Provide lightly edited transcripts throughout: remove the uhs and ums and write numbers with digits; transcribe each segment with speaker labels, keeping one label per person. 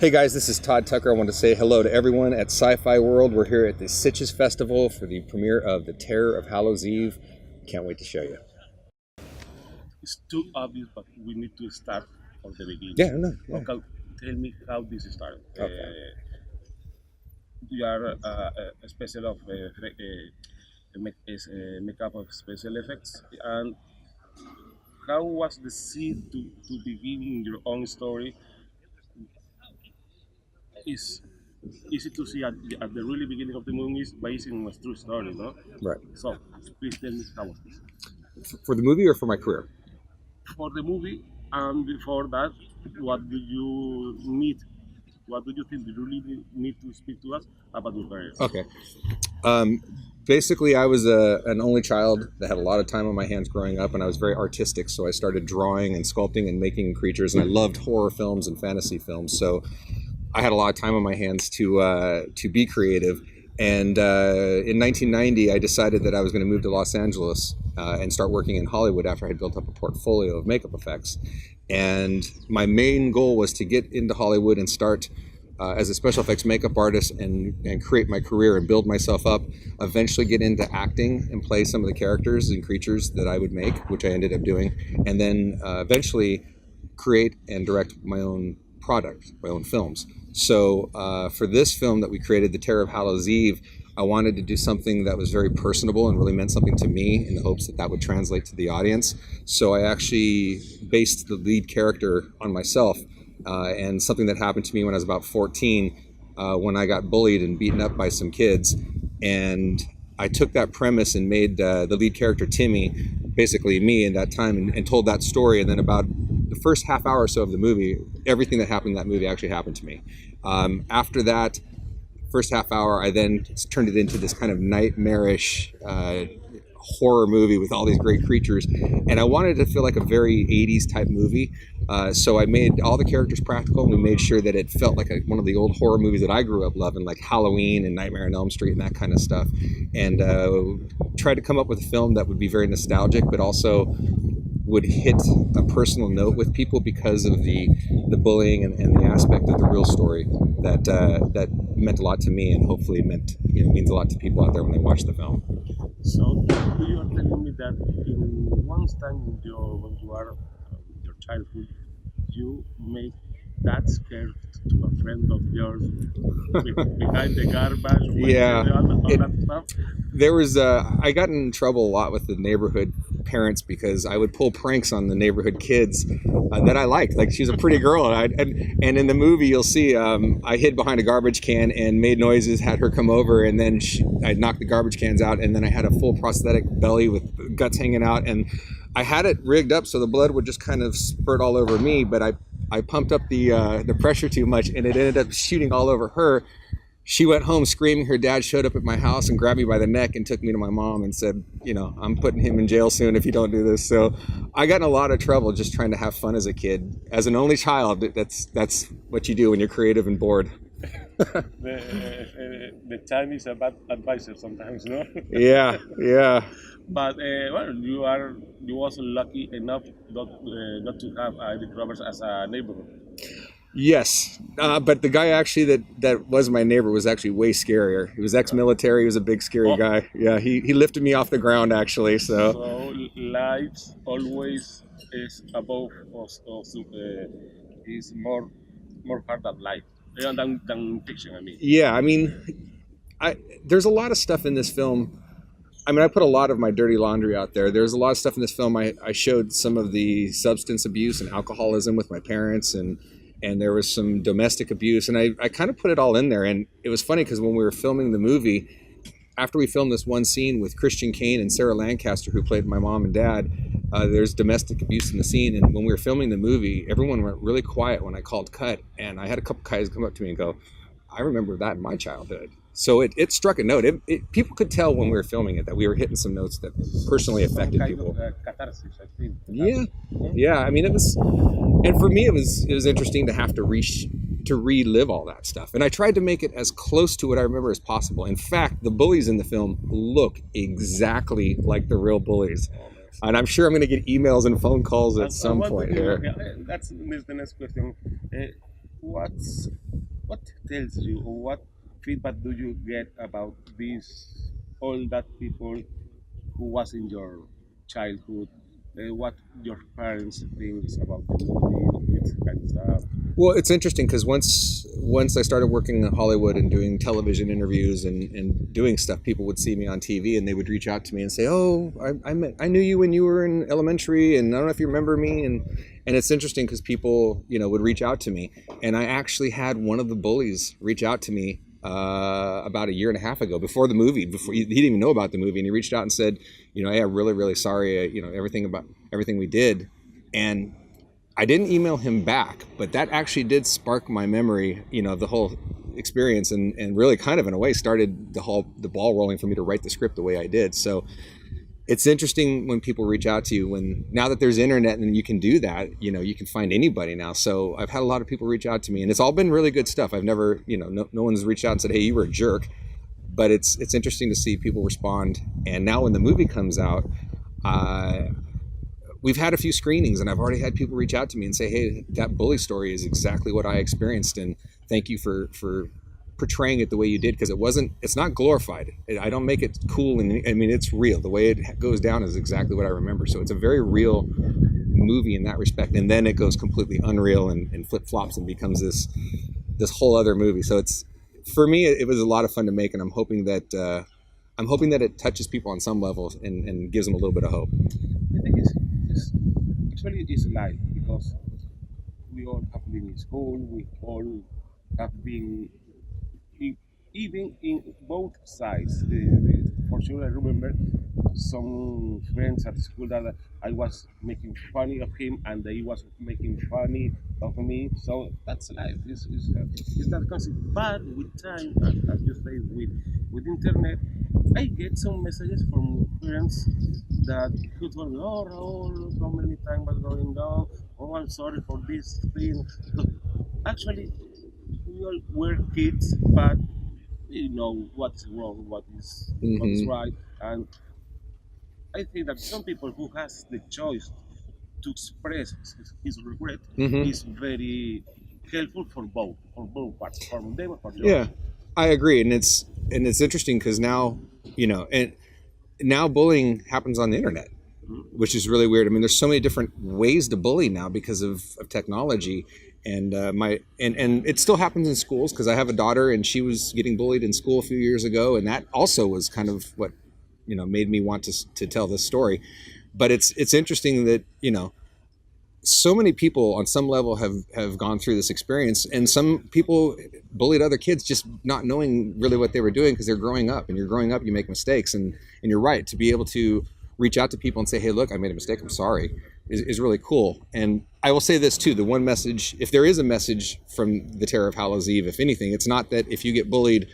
Speaker 1: Hey guys, this is Todd Tucker. I want to say hello to everyone at Sci-Fi World. We're here at the Sitges Festival for the premiere of the Terror of Hallow's Eve. Can't wait to show you.
Speaker 2: It's too obvious, but we need to start from the beginning.
Speaker 1: Yeah, no. Yeah.
Speaker 2: Okay, tell me how this started.
Speaker 1: Okay.
Speaker 2: You are a special of makeup of special effects, and how was the seed to begin your own story? Is easy to see at the really beginning of the movie is based on a true story, no?
Speaker 1: Right.
Speaker 2: So please tell me how was this
Speaker 1: For the movie or for my career?
Speaker 2: for the movie, and before that, what do you need? What do you think you really need to speak to us about your career?
Speaker 1: Okay. Basically, I was an only child that had a lot of time on my hands growing up, and I was very artistic, so I started drawing and sculpting and making creatures, and I loved horror films and fantasy films, so I had a lot of time on my hands to be creative. And in 1990, I decided that I was going to move to Los Angeles and start working in Hollywood after I had built up a portfolio of makeup effects. And my main goal was to get into Hollywood and start as a special effects makeup artist and create my career and build myself up, eventually get into acting and play some of the characters and creatures that I would make, which I ended up doing, and then eventually create and direct my own product, my own films. So for this film that we created, The Terror of Hallow's Eve, I wanted to do something that was very personable and really meant something to me in the hopes that that would translate to the audience. So I actually based the lead character on myself and something that happened to me when I was about 14 when I got bullied and beaten up by some kids. And I took that premise and made the lead character Timmy, basically me in that time, and told that story. And then about the first half hour or so of the movie, everything that happened in that movie actually happened to me. After that first half hour, I then turned it into this kind of nightmarish horror movie with all these great creatures, and I wanted it to feel like a very 80s type movie, so I made all the characters practical, and we made sure that it felt like one of the old horror movies that I grew up loving, like Halloween and Nightmare on Elm Street and that kind of stuff, and tried to come up with a film that would be very nostalgic but also would hit a personal note with people because of the bullying and the aspect of the real story that meant a lot to me, and hopefully means a lot to people out there when they watch the film.
Speaker 2: So you are telling me that in one time when you are in your childhood, you make that scared to a friend of yours behind the garbage,
Speaker 1: Yeah,
Speaker 2: all that stuff.
Speaker 1: there was I got in trouble a lot with the neighborhood parents because I would pull pranks on the neighborhood kids that I liked. Like, she's a pretty girl, and in the movie you'll see I hid behind a garbage can and made noises, had her come over, and then I'd knock the garbage cans out, and then I had a full prosthetic belly with guts hanging out, and I had it rigged up so the blood would just kind of spurt all over me, but I pumped up the pressure too much, and it ended up shooting all over her. She went home screaming. Her dad showed up at my house and grabbed me by the neck and took me to my mom and said, I'm putting him in jail soon if you don't do this. So I got in a lot of trouble just trying to have fun as a kid. As an only child, that's what you do when you're creative and bored.
Speaker 2: The time is a bad advisor sometimes, no?
Speaker 1: Yeah.
Speaker 2: But well, you also lucky enough not to have the robbers as a neighborhood.
Speaker 1: Yes, but the guy actually that was my neighbor was actually way scarier. He was ex-military. He was a big, scary guy. Yeah, he lifted me off the ground actually. So
Speaker 2: life always is above us. Is more hard than life than fiction. I mean.
Speaker 1: Yeah, I mean, there's a lot of stuff in this film. I mean, I put a lot of my dirty laundry out there. There's a lot of stuff in this film. I showed some of the substance abuse and alcoholism with my parents, and there was some domestic abuse, and I kind of put it all in there. And it was funny because when we were filming the movie, after we filmed this one scene with Christian Kane and Sarah Lancaster, who played my mom and dad, there's domestic abuse in the scene. And when we were filming the movie, everyone went really quiet when I called cut, and I had a couple guys come up to me and go, I remember that in my childhood. So it struck a note. People could tell when we were filming it that we were hitting some notes that personally affected people.
Speaker 2: Catharsis, I think.
Speaker 1: Yeah. I mean, it was, and for me, it was interesting to have to relive all that stuff. And I tried to make it as close to what I remember as possible. In fact, the bullies in the film look exactly like the real bullies. And I'm sure I'm going to get emails and phone calls at some point here.
Speaker 2: That's the next question. What's what tells you, or what feedback do you get about this, all that people who was in your childhood, what your parents thinks about the movie, this kind of stuff.
Speaker 1: Well, it's interesting because once I started working in Hollywood and doing television interviews and doing stuff, people would see me on TV and they would reach out to me and say, "Oh, I knew you when you were in elementary, and I don't know if you remember me." And it's interesting because people would reach out to me, and I actually had one of the bullies reach out to me about a year and a half ago, before the movie. Before he didn't even know about the movie, and he reached out and said, "Hey, I'm really really sorry. Everything we did," and I didn't email him back, but that actually did spark my memory, of the whole experience, and really kind of in a way started the ball rolling for me to write the script the way I did. So it's interesting when people reach out to you, when now that there's internet and you can do that, you can find anybody now. So I've had a lot of people reach out to me, and it's all been really good stuff. I've never, no one's reached out and said, "Hey, you were a jerk," but it's interesting to see people respond. And now when the movie comes out, we've had a few screenings, and I've already had people reach out to me and say, "Hey, that bully story is exactly what I experienced, and thank you for portraying it the way you did, because it's not glorified. I don't make it cool, and I mean, it's real. The way it goes down is exactly what I remember. So it's a very real movie in that respect, and then it goes completely unreal and flip-flops and becomes this whole other movie. So it's, for me, it was a lot of fun to make, and I'm hoping that it touches people on some level and gives them a little bit of hope.
Speaker 2: I think it's actually it's life, because we all have been in school, we all have been even in both sides. For sure, I remember some friends at school that I was making funny of him, and he was making funny of me. So that's life. It's not constant. But with time, as you say, with internet, I get some messages from friends that could tell me, "Oh, Raul, so many times was going on. Oh, I'm sorry for this thing." Because actually, we all were kids, but we know what's wrong, what is
Speaker 1: Mm-hmm.
Speaker 2: right, and I think that some people who has the choice to express his regret
Speaker 1: Mm-hmm.
Speaker 2: is very helpful for both parts, for them and for
Speaker 1: Yeah,
Speaker 2: yours.
Speaker 1: I agree, and it's interesting because now, and now bullying happens on the internet,
Speaker 2: Mhm.
Speaker 1: which is really weird. I mean, there's so many different ways to bully now because of technology, and and it still happens in schools, because I have a daughter and she was getting bullied in school a few years ago, and that also was kind of what made me want to tell this story. But it's interesting that so many people on some level have gone through this experience, and some people bullied other kids just not knowing really what they were doing, because they're growing up, and you're growing up, you make mistakes, and you're right to be able to reach out to people and say, "Hey, look, I made a mistake, I'm sorry," is really cool. And I will say this too, the one message, if there is a message from the Terror of Hallow's Eve, if anything, it's not that if you get bullied,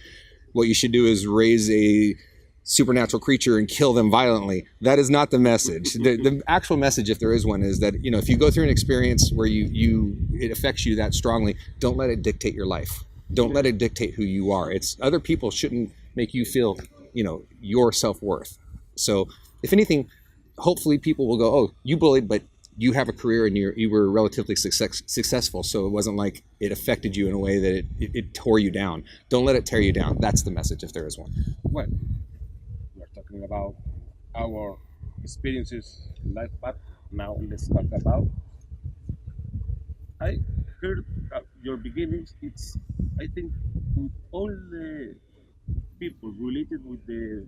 Speaker 1: what you should do is raise a supernatural creature and kill them violently. That is not the message. The actual message, if there is one, is that if you go through an experience where it affects you that strongly, don't let it dictate your life. Don't let it dictate who you are. It's other people shouldn't make you feel your self-worth. So if anything, hopefully people will go, "Oh, you bullied, but you have a career and you were relatively successful, so it wasn't like it affected you in a way that it tore you down." Don't let it tear you down. That's the message, if there is one.
Speaker 2: Well, we are talking about our experiences in life, but now let's talk about. I heard your beginnings. It's, I think, with all the people related with the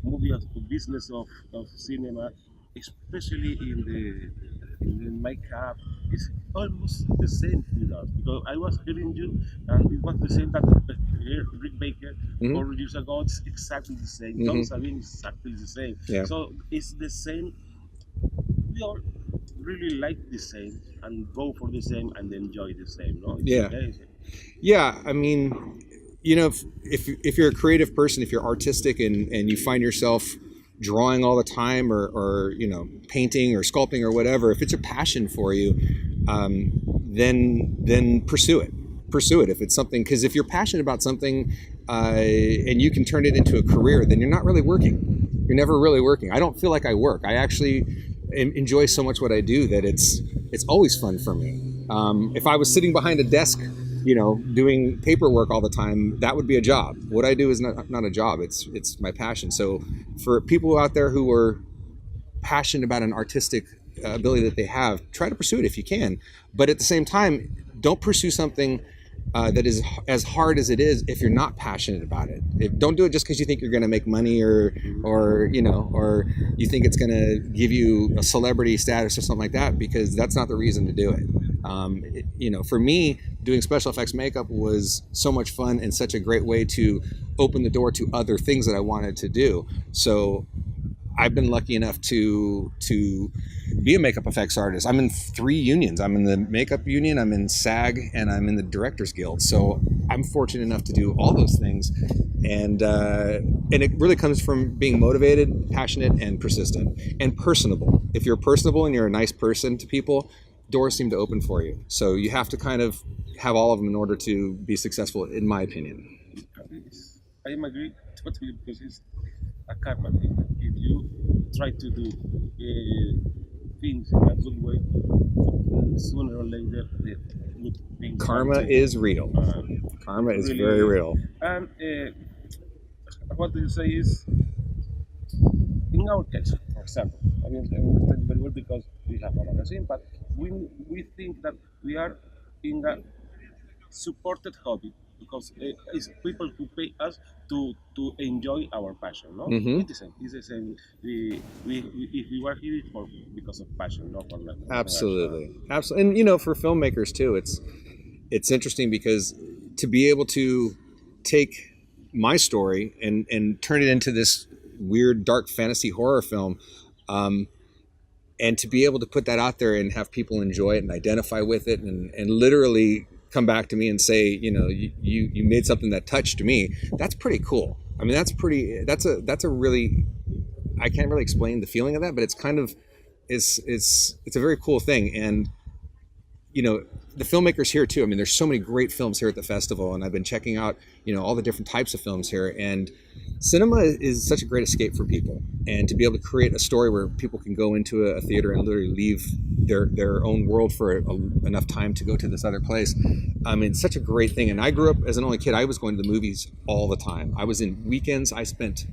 Speaker 2: movie of the business of cinema, especially in the makeup, it's almost the same with us, because I was hearing you and it was the same that Rick Baker
Speaker 1: Mm-hmm.
Speaker 2: 4 years ago. It's exactly the same. Tom
Speaker 1: Mm-hmm.
Speaker 2: Savini is exactly the same.
Speaker 1: Yeah.
Speaker 2: So it's the same. We all really like the same and go for the same and enjoy the same. No, it's
Speaker 1: Yeah.
Speaker 2: amazing.
Speaker 1: Yeah. I mean, if you're a creative person, if you're artistic, and you find yourself drawing all the time, or painting or sculpting or whatever, if it's a passion for you, then pursue it if it's something, because if you're passionate about something, and you can turn it into a career, then you're not really working. You're never really working. I don't feel like I work. I actually enjoy so much what I do that it's always fun for me. If I was sitting behind a desk doing paperwork all the time, that would be a job. What I do is not a job. It's my passion. So for people out there who are passionate about an artistic ability that they have, try to pursue it if you can. But at the same time, don't pursue something that is as hard as it is if you're not passionate about it. Don't do it just because you think you're going to make money, or you think it's going to give you a celebrity status or something like that, because that's not the reason to do it. For me, doing special effects makeup was so much fun and such a great way to open the door to other things that I wanted to do. So I've been lucky enough to be a makeup effects artist. I'm in 3 unions. I'm in the makeup union, I'm in SAG, and I'm in the Directors Guild. So I'm fortunate enough to do all those things, and it really comes from being motivated, passionate, and persistent, and personable. If you're personable and you're a nice person to people, doors seem to open for you. So you have to kind of have all of them in order to be successful, in my opinion.
Speaker 2: I am agree totally, because it's a karma thing. If you try to do things in a good way, sooner or later the good things
Speaker 1: Karma is real. Karma is
Speaker 2: really
Speaker 1: very real.
Speaker 2: And what do you say is, in our case, for example, I understand very well because we have a magazine, but we think that we are in a supported hobby, because it's people who pay us to enjoy our passion. No,
Speaker 1: Mm-hmm.
Speaker 2: it's the same. It's the same. If we were here for because of passion, not for nothing.
Speaker 1: Absolutely. And for filmmakers too, it's interesting because to be able to take my story and turn it into this weird dark fantasy horror film, and to be able to put that out there and have people enjoy it and identify with it, and literally come back to me and say, you made something that touched me. That's pretty cool. I mean, that's a really, I can't really explain the feeling of that, but it's kind of, it's a very cool thing. And the filmmakers here too. I mean, there's so many great films here at the festival, and I've been checking out, all the different types of films here. And cinema is such a great escape for people, and to be able to create a story where people can go into a theater and literally leave their own world for enough time to go to this other place. I mean, such a great thing. And I grew up as an only kid. I was going to the movies all the time. I was in weekends. I spent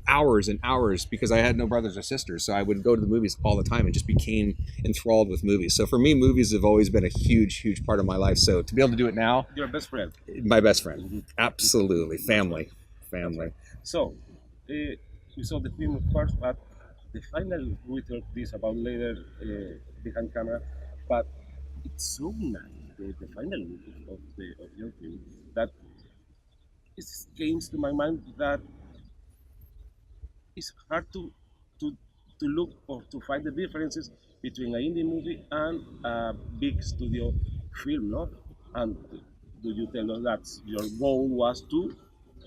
Speaker 1: hours and hours because I had no brothers or sisters. So I would go to the movies all the time and just became enthralled with movies. So for me, movies have always been a huge, huge part of my life. So to be able to do it now,
Speaker 2: Your best friend.
Speaker 1: my best friend, absolutely, family.
Speaker 2: So we saw the film, of course, but the final, we talk this about later behind camera, but it's so nice, the final look of your film, that it came to my mind that it's hard to to look or to find the differences between an indie movie and a big studio film, no? And do you tell us that your goal was to?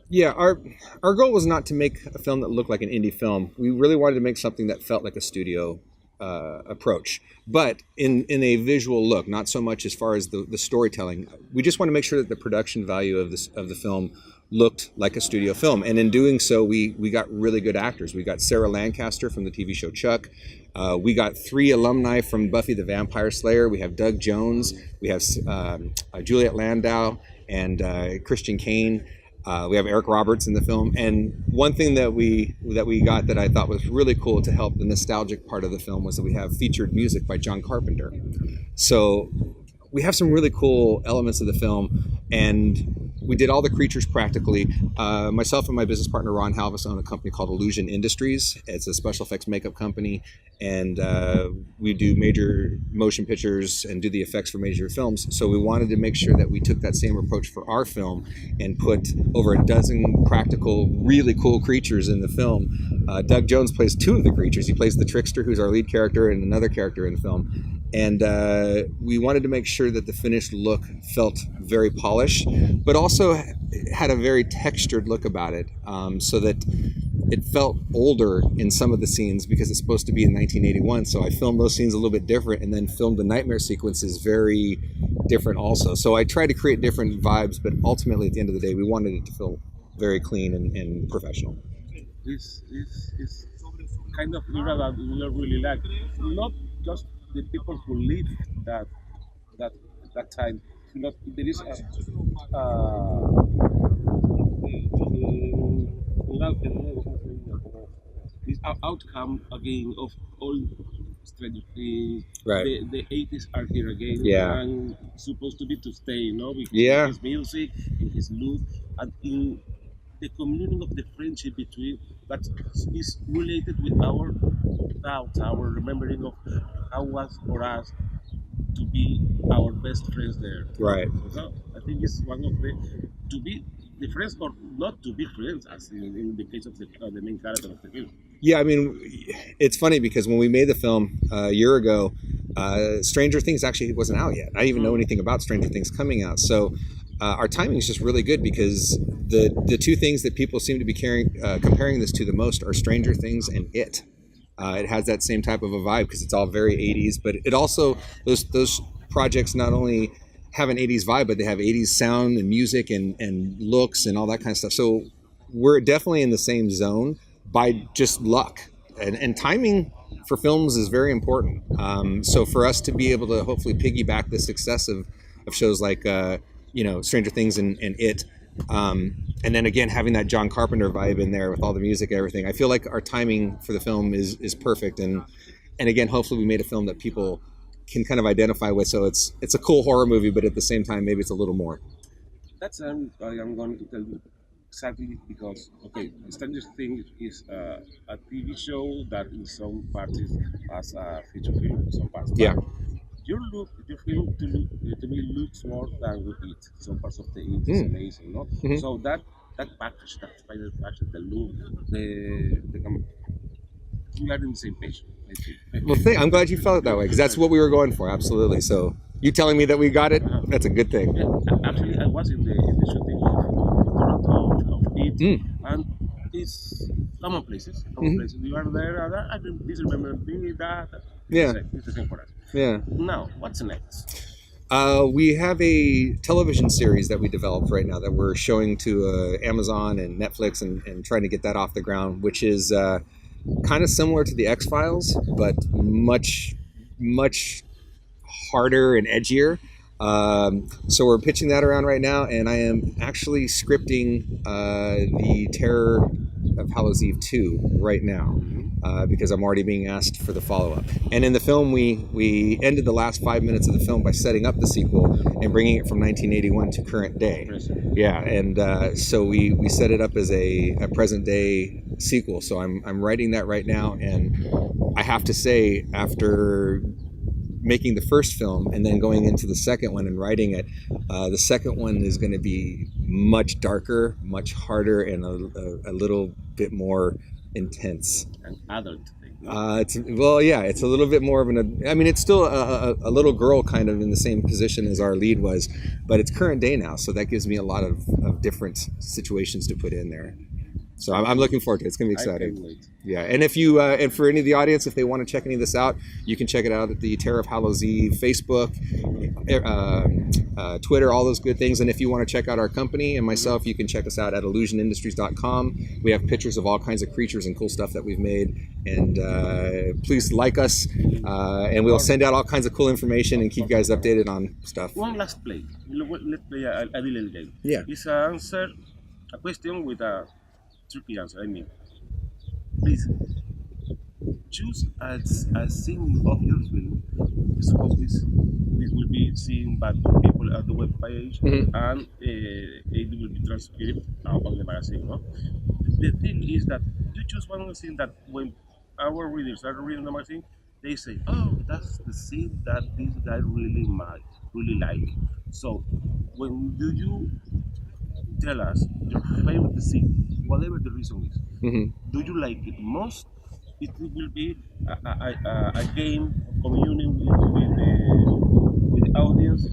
Speaker 1: Yeah, our goal was not to make a film that looked like an indie film. We really wanted to make something that felt like a studio approach, but in a visual look, not so much as far as the storytelling. We just want to make sure that the production value of the film looked like a studio film, and in doing so, we got really good actors. We got Sarah Lancaster from the TV show Chuck. We got 3 alumni from Buffy the Vampire Slayer. We have Doug Jones. We have Juliet Landau and Christian Kane. We have Eric Roberts in the film, and one thing that we got that I thought was really cool to help the nostalgic part of the film was that we have featured music by John Carpenter. So we have some really cool elements of the film, and we did all the creatures practically. Myself and my business partner Ron Halvis own a company called Illusion Industries. It's a special effects makeup company, and we do major motion pictures and do the effects for major films. So we wanted to make sure that we took that same approach for our film and put over a dozen practical, really cool creatures in the film. Doug Jones plays 2 of the creatures. He plays the trickster, who's our lead character, and another character in the film. And we wanted to make sure that the finished look felt very polished, but also had a very textured look about it, so that it felt older in some of the scenes because it's supposed to be in 1981. So I filmed those scenes a little bit different, and then filmed the nightmare sequences very different also. So I tried to create different vibes, but ultimately at the end of the day, we wanted it to feel very clean and professional.
Speaker 2: This is kind of era that we really like. Not just the people who lived that that time, Not, there is this outcome again of all Stranger Things.
Speaker 1: Right.
Speaker 2: The 80s are here again.
Speaker 1: Yeah.
Speaker 2: And supposed to be to stay, you know, because
Speaker 1: Yeah.
Speaker 2: of his music, in his look, and in the communion of the friendship between that is related with our thoughts, our remembering of how was for us to be our best friends there.
Speaker 1: Right.
Speaker 2: So I think it's one of the to be the friends or not to be friends, as in the case of the main character of the film.
Speaker 1: Yeah, I mean, it's funny because when we made the film a year ago, Stranger Things actually wasn't out yet. I didn't even know anything about Stranger Things coming out. So our timing is just really good because the two things that people seem to be comparing this to the most are Stranger Things and It. It has that same type of a vibe because it's all very 80s, but it also, those projects not only have an 80s vibe, but they have 80s sound and music and looks and all that kind of stuff. So we're definitely in the same zone by just luck. And timing for films is very important. So for us to be able to hopefully piggyback the success of shows like, Stranger Things and It, and then again having that John Carpenter vibe in there with all the music and everything, I feel like our timing for the film is perfect. And again, hopefully we made a film that people can kind of identify with. So it's a cool horror movie, but at the same time, maybe it's a little more.
Speaker 2: That's I am going to tell you exactly because Stranger Things is a TV show that in some parts has a feature film, in some parts.
Speaker 1: Yeah.
Speaker 2: Your film to me looks more than with it. Some parts of it is amazing, no?
Speaker 1: Mhm.
Speaker 2: So that package, that final package, the look, the we are in the same page. I think.
Speaker 1: Well, I'm glad you felt it that way because that's what we were going for. Absolutely. So you telling me that we got it, that's a good thing.
Speaker 2: Yeah, actually, I was in the shooting of it, and it's common places. You are there, and I can please remember that.
Speaker 1: Yeah.
Speaker 2: It's the same for us.
Speaker 1: Yeah.
Speaker 2: Now, what's next?
Speaker 1: We have a television series that we developed right now that we're showing to Amazon and Netflix and trying to get that off the ground, which is kind of similar to the X-Files, but much harder and edgier. So we're pitching that around right now, and I am actually scripting the Terror of Hallow 2 right now. Because I'm already being asked for the follow-up. And in the film, we ended the last 5 minutes of the film by setting up the sequel and bringing it from 1981 to current day. Yeah, and so we set it up as a present-day sequel. So I'm writing that right now, and I have to say, after making the first film and then going into the second one and writing it, the second one is going to be much darker, much harder, and a little bit more intense.
Speaker 2: An adult thing.
Speaker 1: It's a little bit more of it's still a little girl kind of in the same position as our lead was, but it's current day now, so that gives me a lot of different situations to put in there. So I'm looking forward to it. It's going to be exciting.
Speaker 2: I can't wait.
Speaker 1: Yeah, and if you and for any of the audience, if they want to check any of this out, you can check it out at the Terror of Hallow Facebook, Twitter, all those good things. And if you want to check out our company and myself, you can check us out at illusionindustries.com. We have pictures of all kinds of creatures and cool stuff that we've made. And please like us, and we'll send out all kinds of cool information and keep you guys updated on stuff.
Speaker 2: One last play. Let's play a little game.
Speaker 1: Yeah.
Speaker 2: It's answer a question with a tricky answer. I mean, please choose a scene of your film. Suppose this will be seen by people at the web page, and it will be transcribed on the magazine. No? The thing is that you choose one scene that when our readers are reading the magazine, they say, "Oh, that's the scene that this guy really like." So, when do you tell us your favorite scene, whatever the reason is? Do you like it most? It will be a game of communion with the audience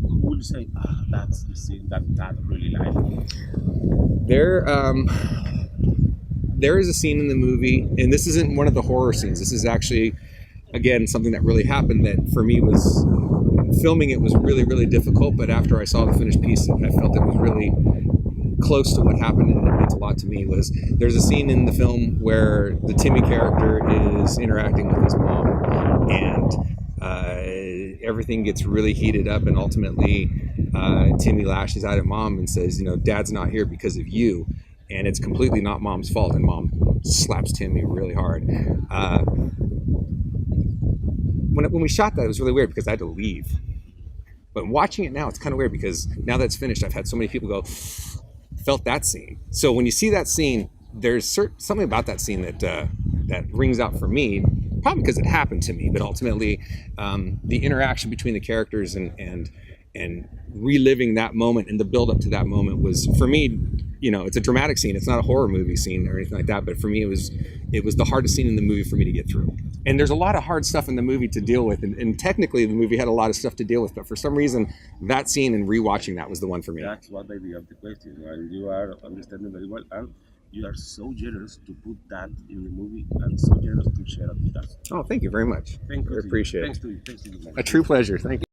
Speaker 2: who will say, that's the scene that I really like.
Speaker 1: There is a scene in the movie, and this isn't one of the horror scenes. This is actually, again, something that really happened that for me was, filming it was really, really difficult, but after I saw the finished piece, I felt it was really close to what happened, and it meant a lot to me. There's a scene in the film where the Timmy character is interacting with his mom, and everything gets really heated up, and ultimately Timmy lashes out at mom and says, Dad's not here because of you, and it's completely not mom's fault, and mom slaps Timmy really hard. When we shot that, it was really weird because I had to leave. But watching it now, it's kind of weird because now that it's finished, I've had so many people go, felt that scene. So when you see that scene, there's something about that scene that rings out for me, probably because it happened to me, but ultimately the interaction between the characters and reliving that moment and the build up to that moment was, for me, it's a dramatic scene. It's not a horror movie scene or anything like that, but for me, it was the hardest scene in the movie for me to get through. And there's a lot of hard stuff in the movie to deal with, and technically the movie had a lot of stuff to deal with, but for some reason, that scene and rewatching that was the one for me.
Speaker 2: That's what the idea of the question, and you are understanding very well, and you are so generous to put that in the movie and so generous to share it with us.
Speaker 1: Oh, thank you very much.
Speaker 2: Thank you.
Speaker 1: I appreciate it.
Speaker 2: Thanks to you.
Speaker 1: A true pleasure. Thank you.